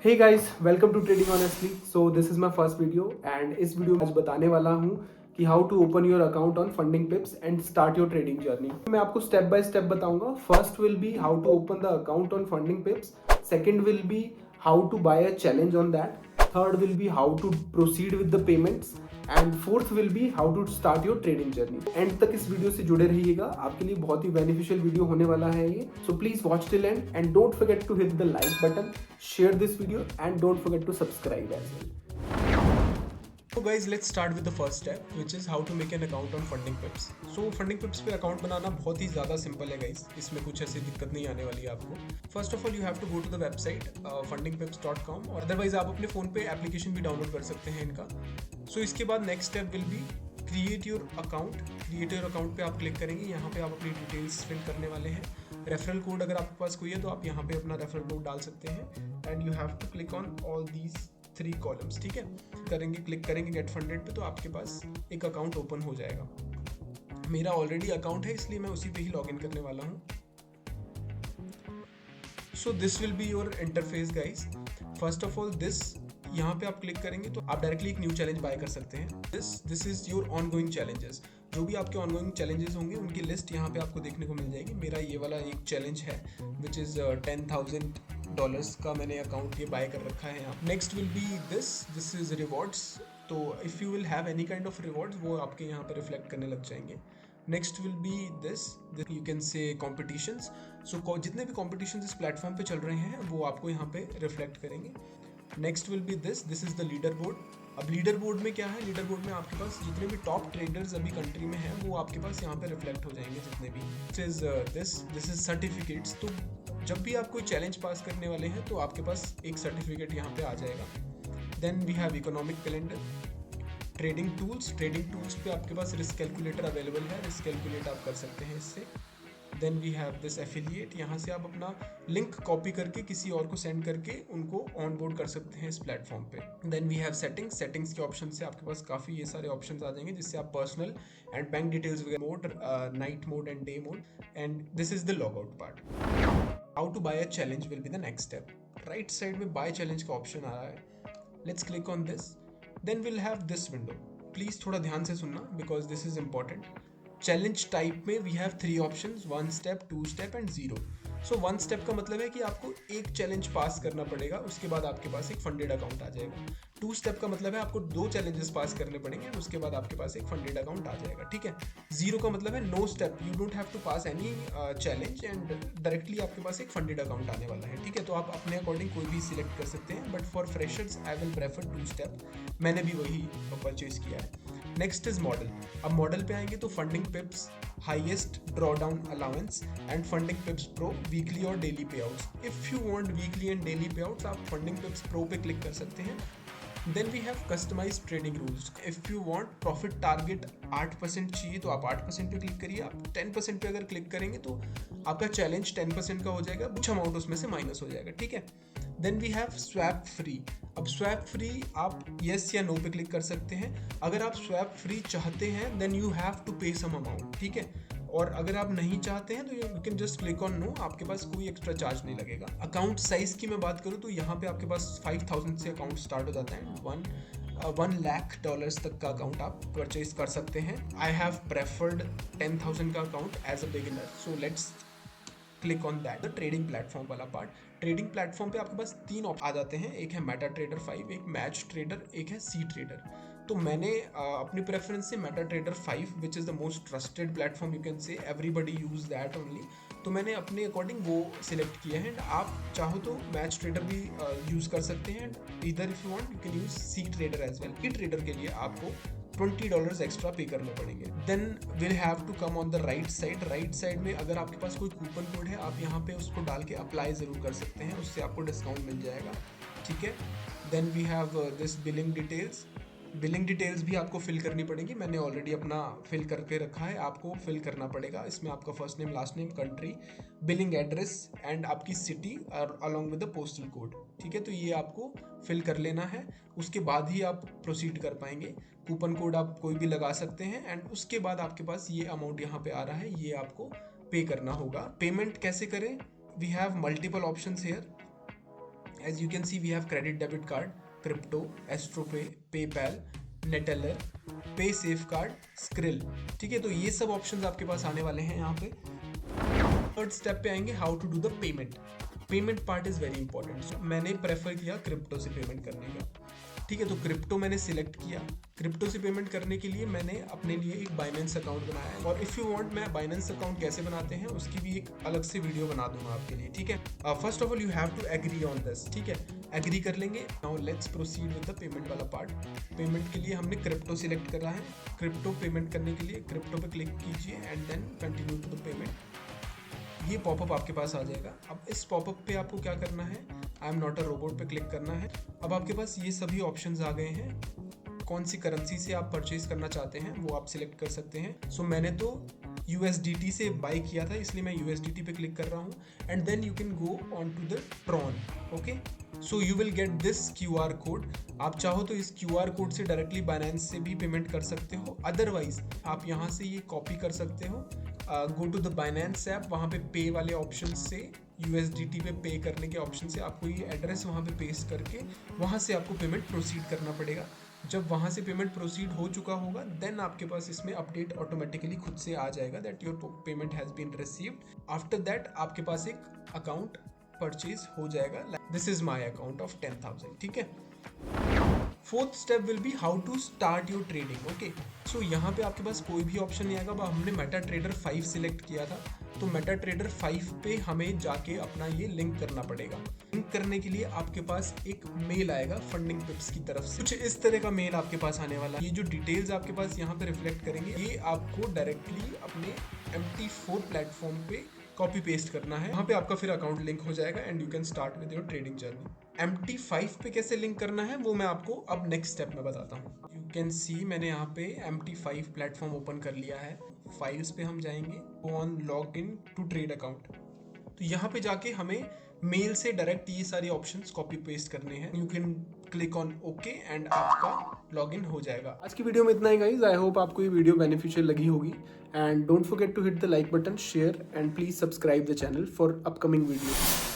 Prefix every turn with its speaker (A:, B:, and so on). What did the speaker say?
A: Hey guys, welcome to trading honestly. So this is my first video and इस video में आज बताने वाला हूँ कि how to open your account on Funding Pips and start your trading journey. मैं आपको स्टेप बाय स्टेप बताऊंगा। First will be how to open the account on Funding Pips, second will be how to buy a challenge on that, third will be how to proceed with the payments and fourth will be how to start your trading journey. End तक इस video से जुड़े रहिएगा, आपके लिए बहुत ही beneficial video होने वाला है ये। So please watch till end don't forget to hit the like button, share this video and don't forget to subscribe as well.
B: So guys, let's start with the first step, which is how to make an account on Funding Pips. So Funding Pips पे account बनाना बहुत ही ज़्यादा simple है guys, इसमें कुछ ऐसी दिक्कत नहीं आने वाली है आपको। First of all you have to go to the website fundingpips.com, और अदरवाइज आप अपने फ़ोन पे एप्लीकेशन भी डाउनलोड कर सकते हैं इनका। सो इसके बाद next step will be create your account. Create your account पे आप क्लिक करेंगे, यहाँ पे आप अपनी डिटेल्स फिल करने वाले हैं। रेफरल कोड अगर आपके पास कोई है तो आप यहाँ पे अपना रेफरल कोड डाल सकते हैं and you have to click on all these 3 columns. ठीक है, क्लिक करेंगे गेट फंडेड पे, तो आपके पास एक अकाउंट ओपन हो जाएगा। मेरा ऑलरेडी अकाउंट है इसलिए मैं उसी पे ही लॉग इन करने वाला हूँ। So this will be your interface guys. First of all यहाँ पे आप क्लिक करेंगे तो आप डायरेक्टली एक न्यू चैलेंज बाय कर सकते हैं। This is your ongoing challenges. जो भी आपके ऑनगोइंग चैलेंजेस होंगे उनकी लिस्ट यहाँ पे आपको देखने को मिल जाएगी। मेरा ये वाला एक चैलेंज है विच इज़ $10,000 का मैंने अकाउंट ये बाय कर रखा है यहाँ। Next will be this is rewards. तो if you will have any kind of rewards वो आपके यहाँ पे रिफ्लेक्ट करने लग जाएंगे। Next will be this you can say competitions. So जितने भी कॉम्पिटिशन्स इस प्लेटफॉर्म पे चल रहे हैं वो आपको यहाँ पे रिफ्लेक्ट करेंगे। Next will be this is the leader board. अब लीडर बोर्ड में क्या है, लीडर बोर्ड में आपके पास जितने भी टॉप ट्रेडर्स अभी कंट्री में हैं वो आपके पास यहाँ पे रिफ्लेक्ट हो जाएंगे जितने भी। This is certificates. तो जब भी आप कोई चैलेंज पास करने वाले हैं तो आपके पास एक सर्टिफिकेट यहाँ पे आ जाएगा। Then we have economic calendar. Trading tools पे आपके पास रिस्क कैलकुलेटर अवेलेबल है, रिस्क कैलकुलेट आप कर सकते हैं इससे। Then we have this affiliate. यहाँ से आप अपना लिंक कॉपी करके किसी और को सेंड करके उनको ऑन बोर्ड कर सकते हैं इस प्लेटफॉर्म पे। देन वी हैव सेटिंग्स के ऑप्शन से आपके पास काफ़ी ये सारे ऑप्शंस आ जाएंगे जिससे आप personal and bank details mode, night mode and day mode. And this is the log out part. How to buy a challenge will be the next step. Right side में buy challenge का option आ रहा है, let's click on this. Then will have this window. Please थोड़ा ध्यान से सुनना because this is important. Challenge type में we have 3 options, 1 step, 2 step and 0। So 1 step का मतलब है कि आपको एक चैलेंज पास करना पड़ेगा, उसके बाद आपके पास एक फंडेड अकाउंट आ जाएगा। 2 स्टेप का मतलब है आपको 2 चैलेंजेस पास करने पड़ेंगे और उसके बाद आपके पास एक फंडेड अकाउंट आ जाएगा। ठीक है। 0 का मतलब है no step, you don't have to pass any challenge and directly आपके पास एक फंडेड अकाउंट आने वाला है। ठीक है, तो आप अपने अकॉर्डिंग कोई भी सिलेक्ट कर सकते हैं, but for freshers I will prefer 2 step. मैंने भी वही परचेज किया है। Next is model. अब मॉडल पे आएंगे तो Funding Pips highest drawdown allowance and Funding Pips pro weekly और daily payouts. If you want weekly and daily payouts आप फंडिंग पिप्स प्रो पे क्लिक कर सकते हैं। Then we have customize trading rules. If you want profit target 8% चाहिए तो आप 8% पे क्लिक करिए। आप 10% पे अगर क्लिक करेंगे तो आपका चैलेंज 10% का हो जाएगा, कुछ अमाउंट उसमें से माइनस हो जाएगा। ठीक है। Then we have swap free. अब स्वैप फ्री आप येस या नो पे क्लिक कर सकते हैं। अगर आप स्वैप फ्री चाहते हैं देन यू हैव टू पे सम अमाउंट। ठीक है, और अगर आप नहीं चाहते हैं तो you can just click on no, आपके पास कोई एक्स्ट्रा चार्ज नहीं लगेगा। अकाउंट साइज की मैं बात करूँ तो यहाँ पे आपके पास 5,000 से अकाउंट स्टार्ट हो जाता है। $1 लाख तक का अकाउंट आप परचेज कर सकते हैं। आई हैव प्रेफर्ड 10,000 का account as a beginner, so let's click on that. The trading platform वाला पार्ट। ट्रेडिंग प्लेटफॉर्म पे आपके पास 3 ऑप्शन आ जाते हैं, एक है मेटा ट्रेडर 5, एक मैच ट्रेडर, एक है सी ट्रेडर। तो मैंने अपनी प्रेफरेंस से Meta trader 5 which is the most trusted platform, you can से एवरीबडी यूज दैट ओनली, तो मैंने अपने अकॉर्डिंग वो सिलेक्ट किया है। एंड आप चाहो तो मैच ट्रेडर भी यूज़ कर सकते हैं। इधर if you want you can use cTrader as well. CTrader के लिए आपको $20 एक्स्ट्रा पे करने पड़ेंगे। Then will have to come on the right side. Right side में अगर आपके पास कोई कूपन कोड है आप यहाँ पे उसको डाल के अप्लाई ज़रूर कर सकते हैं, उससे आपको डिस्काउंट मिल जाएगा। ठीक है। Then we have this billing details. Billing details भी आपको फिल करनी पड़ेगी, मैंने ऑलरेडी अपना फिल करके रखा है, आपको फिल करना पड़ेगा। इसमें आपका first name, last name, country, billing address and आपकी सिटी और along with the postal code. ठीक है, तो ये आपको फिल कर लेना है, उसके बाद ही आप प्रोसीड कर पाएंगे। कूपन कोड आप कोई भी लगा सकते हैं एंड उसके बाद आपके पास ये अमाउंट यहाँ पे आ रहा है, ये आपको पे करना होगा। पेमेंट कैसे करें? We have multiple options here. As you can see we have credit debit card, crypto, AstroPay, PayPal, Neteller, pay safe card, Skrill. ठीक है, तो ये सब ऑप्शंस आपके पास आने वाले हैं यहाँ पे। थर्ड स्टेप पे आएंगे, how to do the payment. Payment part is very important. मैंने प्रेफर किया क्रिप्टो से पेमेंट करने का। ठीक है, तो क्रिप्टो मैंने सिलेक्ट किया। क्रिप्टो से पेमेंट करने के लिए मैंने अपने लिए एक बाइनेंस अकाउंट बनाया है, और इफ़ यू वांट मैं बाइनेंस अकाउंट कैसे बनाते हैं उसकी भी एक अलग से वीडियो बना दूंगा आपके लिए। ठीक है, first of all you have to agree on this. ठीक है, एग्री कर लेंगे। Now let's proceed with the payment वाला पार्ट। पेमेंट के लिए हमने क्रिप्टो सिलेक्ट करा है। क्रिप्टो पेमेंट करने के लिए क्रिप्टो पे क्लिक कीजिए and then continue to the payment. ये पॉपअप आपके पास आ जाएगा। अब इस पॉपअप पे आपको क्या करना है, I am not a robot पे क्लिक करना है। अब आपके पास ये सभी ऑप्शंस आ गए हैं। कौन सी करेंसी से आप परचेज करना चाहते हैं वो आप सिलेक्ट कर सकते हैं। सो मैंने तो USDT से बाय किया था, इसलिए मैं USDT पे क्लिक कर रहा हूँ। And then you can go on to the Tron. Okay, so you will get this QR code. आप चाहो तो इस QR कोड से डायरेक्टली बाइनेंस से भी पेमेंट कर सकते हो, अदरवाइज आप यहाँ से ये कॉपी कर सकते हो। Go to the Binance app, वहाँ पे पे वाले ऑप्शन से USDT पे पे करने के ऑप्शन से आपको ये एड्रेस वहाँ पे पेस्ट करके वहाँ से आपको पेमेंट प्रोसीड करना पड़ेगा। जब वहाँ से पेमेंट प्रोसीड हो चुका होगा देन आपके पास इसमें अपडेट ऑटोमेटिकली खुद से आ जाएगा that your payment has been received. After that आपके पास एक अकाउंट परचेज हो जाएगा। This is my account of 10,000। ठीक है, fourth step will be how to start your trading. Okay, so यहाँ पे आपके पास कोई भी ऑप्शन नहीं आएगा। हमने MetaTrader 5 सिलेक्ट किया था, तो MetaTrader 5 पे हमें जाके अपना ये लिंक करना पड़ेगा। लिंक करने के लिए आपके पास एक मेल आएगा फंडिंग पिप्स की तरफ से। कुछ इस तरह का मेल आपके पास आने वाला है। ये जो डिटेल्स आपके पास यहाँ पे रिफ्लेक्ट करेंगे, ये आपको डायरेक्टली अपने MT4 प्लेटफॉर्म पे कॉपी पेस्ट करना है। वहाँ पे आपका फिर अकाउंट लिंक हो जाएगा and you can start with your trading journey. MT5 पे कैसे लिंक करना है वो मैं आपको अब नेक्स्ट स्टेप में बताता हूँ। यू कैन सी मैंने यहाँ पे MT5 प्लेटफॉर्म ओपन कर लिया है। फाइल्स पे हम जाएंगे, go on log in to trade account. तो यहाँ पे जाके हमें मेल से डायरेक्ट ये सारे ऑप्शंस कॉपी पेस्ट करने हैं। You can click on okay and आपका लॉगिन हो जाएगा।
A: आज की वीडियो में इतना ही गाइस। आई होप आपको ये वीडियो बेनिफिशियल लगी होगी and don't forget to hit the like button, share and please subscribe the channel for upcoming videos.